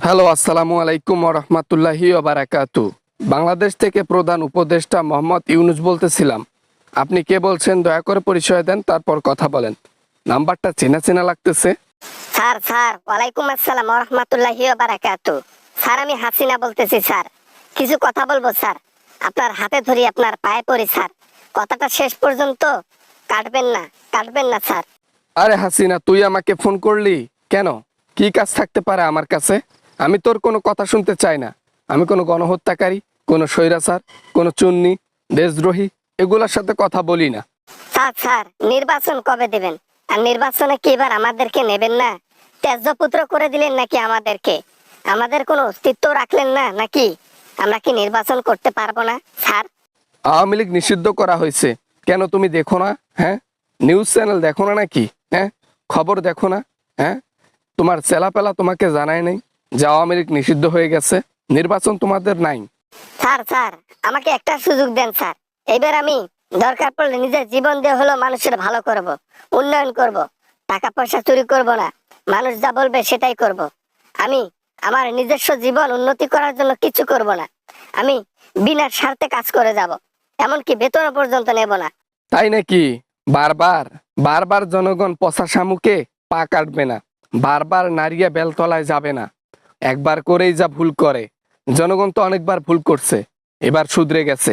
Hello, আসসালামু আলাইকুম ওয়া রাহমাতুল্লাহি ওয়া বারাকাতুহু। বাংলাদেশ থেকে প্রধান উপদেষ্টা মোহাম্মদ ইউনূস বলতেছিলাম। আপনি কে বলছেন দয়া করে পরিচয় দেন, তারপর কথা বলেন। নাম্বারটা চেনা চেনা লাগতেছে। স্যার ওয়ালাইকুম আসসালাম ওয়া রাহমাতুল্লাহি ওয়া বারাকাতুহু। স্যার আমি হাসিনা বলতেছি স্যার। কিছু কথা বলবো স্যার। আপনার হাতে ধরি, আপনার পায়ে পড়ি স্যার। কথাটা শেষ পর্যন্ত কাটবেন না স্যার। আরে হাসিনা, তুই আমাকে ফোন করলি কেন? কি কাজ থাকতে পারে আমার কাছে? আমি তোর কোনো কথা শুনতে চাই না। আমি কোনো গণহত্যাকারী, কোনো স্বৈরাচার, কোনো চুন্নি, দেশদ্রোহী এগুলোর সাথে কথা বলি না। স্যার নির্বাচন কবে দেবেন? আর নির্বাচনে কি এবার আমাদেরকে নেবেন না? ত্যায্যপুত্র করে দিলেন নাকি আমাদেরকে? আমাদের কোনো অস্তিত্ব রাখলেন না নাকি? আমরা কি নির্বাচন করতে পারবো না স্যার? আওয়ামী লীগ নিষিদ্ধ করা হয়েছে, কেন তুমি দেখো না? হ্যাঁ, নিউজ চ্যানেল দেখো না নাকি? হ্যাঁ, খবর দেখো না? হ্যাঁ, তোমার চেলাপেলা তোমাকে জানায় নাই যে আওয়ামী লীগ নিষিদ্ধ হয়ে গেছে, নির্বাচন তোমাদের নাই। স্যার আমাকে একটা সুযোগ দেন স্যার। এবার আমি দরকার পড়লে নিজের জীবন দিয়ে হলো মানুষের ভালো করব, উন্নয়ন করব, টাকা পয়সা চুরি করব না। মানুষ যা বলবে সেটাই করব। আমি আমার নিজস্ব জীবন উন্নতি করার জন্য কিছু করব না। আমি বিনা স্বার্থে কাজ করে যাব, এমনকি বেতন পর্যন্ত নেব না। তাই নাকি? বারবার বারবার জনগণ পচা শামুকে পা কাটবে না, বারবার নারিয়া বেলতলায় যাবে না। একবার করেই যা ভুল করে, জনগণ তো অনেকবার ভুল করছে, এবার শুধরে গেছে।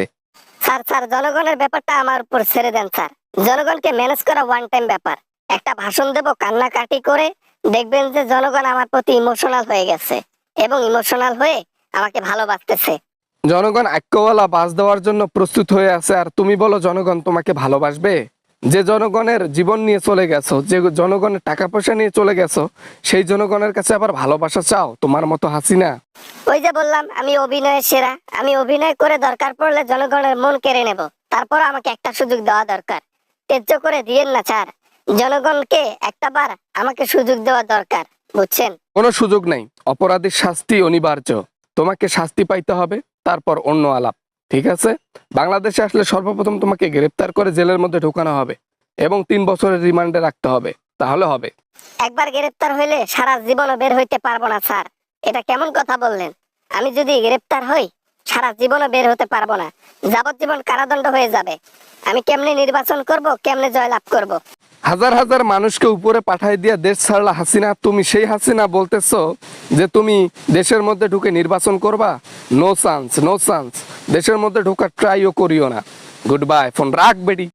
স্যার জনগণের ব্যাপারটা আমার উপর ছেড়ে দেন স্যার। জনগণকে ম্যানেজ করা ওয়ান টাইম ব্যাপার। একটা ভাষণ দেব, কান্নাকাটি করে দেখবেন যে জনগণ আমার প্রতি ইমোশনাল হয়ে গেছে এবং ইমোশনাল হয়ে আমাকে ভালোবাসতেছে। জনগণ আক্কাওয়ালা বাস দেওয়ার জন্য প্রস্তুত হয়ে আছে, আর তুমি বলো জনগণ তোমাকে ভালোবাসবে? যে জনগণের জীবন নিয়ে চলে গেছো, যে জনগণের টাকা পয়সা নিয়ে চলে গেছো, সেই জনগণের কাছে আবার ভালোবাসা চাও তোমার মতো হাসিনা? ওই যে বললাম আমি অভিনয়ের সেরা। আমি অভিনয় করে দরকার পড়লে জনগণের মন কেড়ে নেব। তারপর আমাকে একটা সুযোগ দেওয়া দরকার। ত্যায্য করে দিয়েন না স্যার। জনগণকে একটাবার আমাকে সুযোগ দেওয়া দরকার, বুঝছেন? কোনো সুযোগ নাই, অপরাধীর শাস্তি অনিবার্য। তোমাকে শাস্তি পাইতে হবে, তারপর অন্য আলাপ। ঠিক আছে? বাংলাদেশে আসলে সর্বপ্রথম তোমাকে গ্রেপ্তার করে জেলের মধ্যে ঢোকানো হবে এবং 3 বছরের রিমান্ডে রাখতে হবে, তাহলে হবে। একবার গ্রেপ্তার হইলে সারা জীবনও বের হইতে পারবো না স্যার। এটা কেমন কথা বললেন? আমি যদি গ্রেপ্তার হই, সারা জীবনও বের হতে পারবো না। যাবজ্জীবন কারাদণ্ড হয়ে যাবে। আমি কেমনে নির্বাচন করব, কেমনে জয়লাভ করব? হাজার হাজার মানুষকে উপরে পাঠাই দিয়া দেশ ছাড়লা হাসিনা, তুমি সেই হাসিনা বলতেছো যে তুমি দেশের মধ্যে ঢুকে নির্বাচন করবা? No chance, no chance. দেশের মধ্যে ঢোকার ট্রাইও করিও না। গুড বাই, ফোন রাখ বেডি।